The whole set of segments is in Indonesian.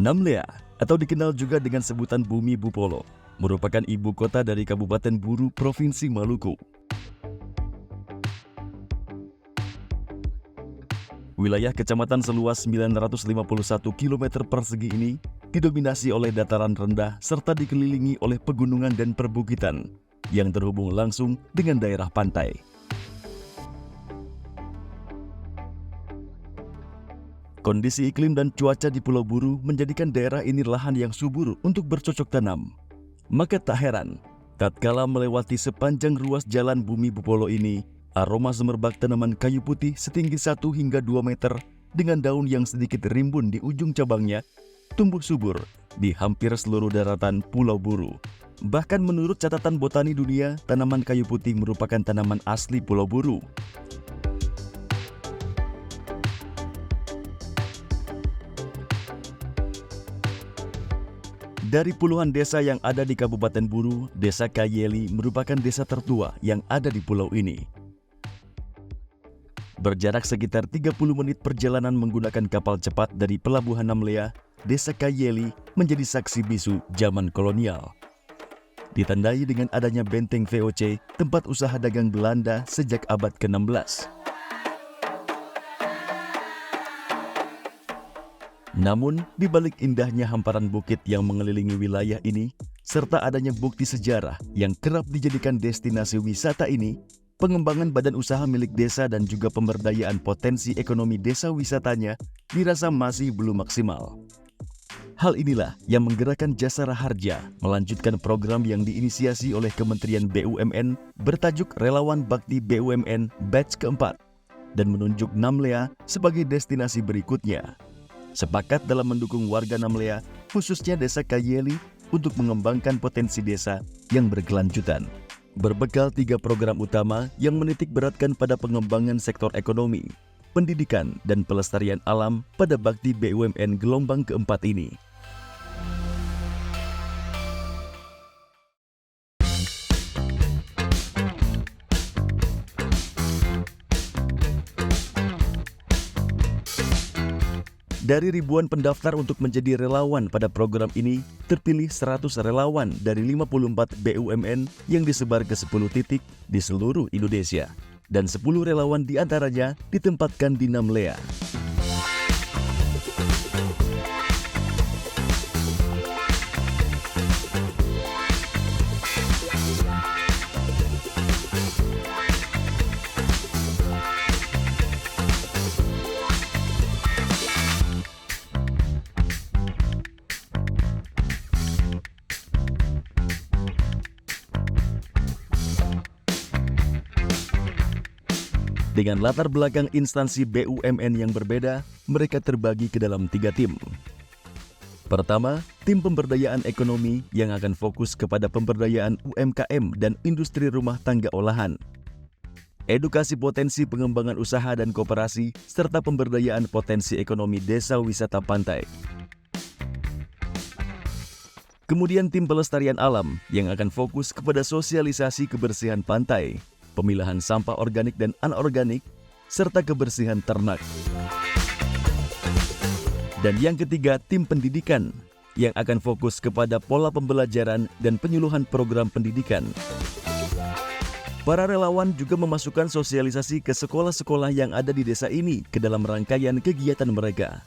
Namlea, atau dikenal juga dengan sebutan Bumi Bupolo, merupakan ibu kota dari Kabupaten Buru, Provinsi Maluku. Wilayah kecamatan seluas 951 km persegi ini didominasi oleh dataran rendah serta dikelilingi oleh pegunungan dan perbukitan yang terhubung langsung dengan daerah pantai. Kondisi iklim dan cuaca di Pulau Buru menjadikan daerah ini lahan yang subur untuk bercocok tanam. Maka tak heran, tatkala melewati sepanjang ruas jalan Bumi Bupolo ini, aroma semerbak tanaman kayu putih setinggi 1 hingga 2 meter dengan daun yang sedikit rimbun di ujung cabangnya, tumbuh subur di hampir seluruh daratan Pulau Buru. Bahkan menurut catatan botani dunia, tanaman kayu putih merupakan tanaman asli Pulau Buru. Dari puluhan desa yang ada di Kabupaten Buru, Desa Kayeli merupakan desa tertua yang ada di pulau ini. Berjarak sekitar 30 menit perjalanan menggunakan kapal cepat dari Pelabuhan Namlea, Desa Kayeli menjadi saksi bisu zaman kolonial. Ditandai dengan adanya benteng VOC, tempat usaha dagang Belanda sejak abad ke-16. Namun, di balik indahnya hamparan bukit yang mengelilingi wilayah ini, serta adanya bukti sejarah yang kerap dijadikan destinasi wisata ini, pengembangan badan usaha milik desa dan juga pemberdayaan potensi ekonomi desa wisatanya dirasa masih belum maksimal. Hal inilah yang menggerakkan Jasara Harja melanjutkan program yang diinisiasi oleh Kementerian BUMN bertajuk Relawan Bakti BUMN Batch keempat dan menunjuk Namlea sebagai destinasi berikutnya. Sepakat dalam mendukung warga Namlea, khususnya Desa Kayeli, untuk mengembangkan potensi desa yang berkelanjutan. Berbekal 3 program utama yang menitik beratkan pada pengembangan sektor ekonomi, pendidikan, dan pelestarian alam pada Bakti BUMN gelombang keempat ini. Dari ribuan pendaftar untuk menjadi relawan pada program ini, terpilih 100 relawan dari 54 BUMN yang disebar ke 10 titik di seluruh Indonesia. Dan 10 relawan diantaranya ditempatkan di Namlea. Dengan latar belakang instansi BUMN yang berbeda, mereka terbagi ke dalam 3 tim. Pertama, tim pemberdayaan ekonomi yang akan fokus kepada pemberdayaan UMKM dan industri rumah tangga olahan. Edukasi potensi pengembangan usaha dan koperasi, serta pemberdayaan potensi ekonomi desa wisata pantai. Kemudian tim pelestarian alam yang akan fokus kepada sosialisasi kebersihan pantai, pemilahan sampah organik dan anorganik, serta kebersihan ternak. Dan yang ketiga, tim pendidikan yang akan fokus kepada pola pembelajaran dan penyuluhan program pendidikan. Para relawan juga memasukkan sosialisasi ke sekolah-sekolah yang ada di desa ini ke dalam rangkaian kegiatan mereka.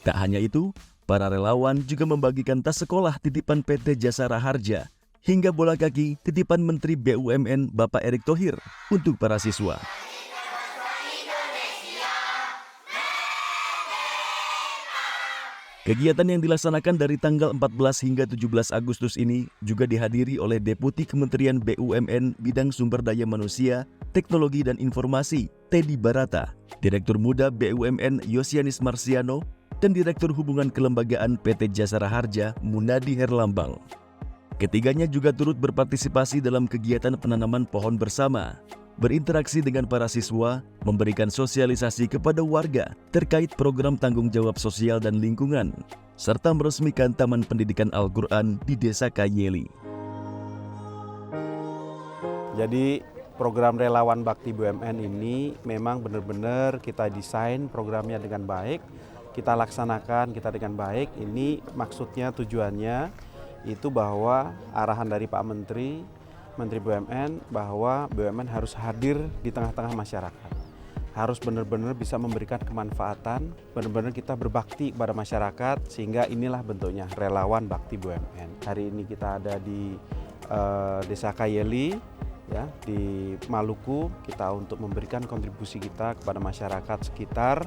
Tak hanya itu, para relawan juga membagikan tas sekolah titipan PT Jasara Harja hingga bola kaki titipan Menteri BUMN Bapak Erick Thohir untuk para siswa. Kegiatan yang dilaksanakan dari tanggal 14 hingga 17 Agustus ini juga dihadiri oleh Deputi Kementerian BUMN Bidang Sumber Daya Manusia, Teknologi dan Informasi, Teddy Barata, Direktur Muda BUMN Yosianis Marsiano, dan Direktur Hubungan Kelembagaan PT Jasara Harja Munadi Herlambang. Ketiganya juga turut berpartisipasi dalam kegiatan penanaman pohon bersama, berinteraksi dengan para siswa, memberikan sosialisasi kepada warga terkait program tanggung jawab sosial dan lingkungan, serta meresmikan Taman Pendidikan Al-Quran di Desa Kayeli. Jadi program relawan Bakti BUMN ini memang benar-benar kita desain programnya dengan baik. kita laksanakan kita dengan baik. Ini maksudnya tujuannya itu bahwa arahan dari Pak Menteri BUMN bahwa BUMN harus hadir di tengah-tengah masyarakat. Harus benar-benar bisa memberikan kemanfaatan, benar-benar kita berbakti kepada masyarakat, sehingga inilah bentuknya relawan bakti BUMN. Hari ini kita ada di Desa Kayeli, ya, di Maluku, kita untuk memberikan kontribusi kita kepada masyarakat sekitar.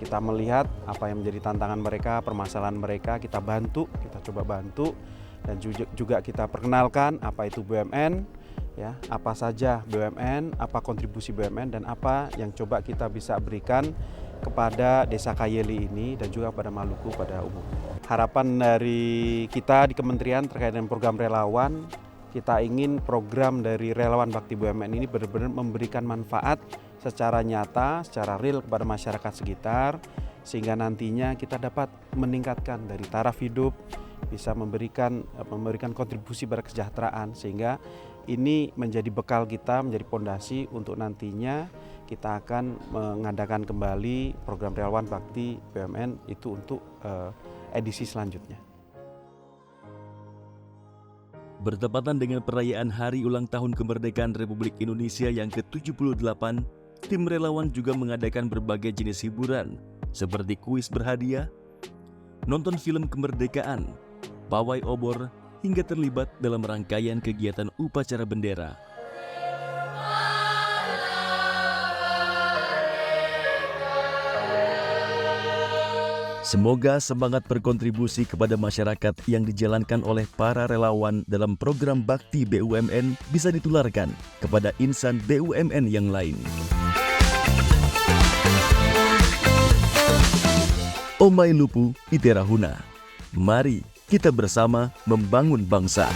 Kita melihat apa yang menjadi tantangan mereka, permasalahan mereka, kita bantu, kita coba bantu, dan juga kita perkenalkan apa itu BUMN, ya, apa saja BUMN, apa kontribusi BUMN, dan apa yang coba kita bisa berikan kepada Desa Kayeli ini dan juga pada Maluku pada umumnya. Harapan dari kita di kementerian terkait dengan program relawan, kita ingin program dari relawan bakti BUMN ini benar-benar memberikan manfaat secara nyata, secara real kepada masyarakat sekitar, sehingga nantinya kita dapat meningkatkan dari taraf hidup, bisa memberikan kontribusi pada kesejahteraan, sehingga ini menjadi bekal kita, menjadi pondasi untuk nantinya kita akan mengadakan kembali program relawan bakti BUMN itu untuk edisi selanjutnya. Bertepatan dengan perayaan Hari Ulang Tahun Kemerdekaan Republik Indonesia yang ke-78, tim relawan juga mengadakan berbagai jenis hiburan seperti kuis berhadiah, nonton film kemerdekaan, pawai obor, hingga terlibat dalam rangkaian kegiatan upacara bendera. Semoga semangat berkontribusi kepada masyarakat yang dijalankan oleh para relawan dalam program bakti BUMN bisa ditularkan kepada insan BUMN yang lain. Omai Lupu Iterahuna. Mari kita bersama membangun bangsa.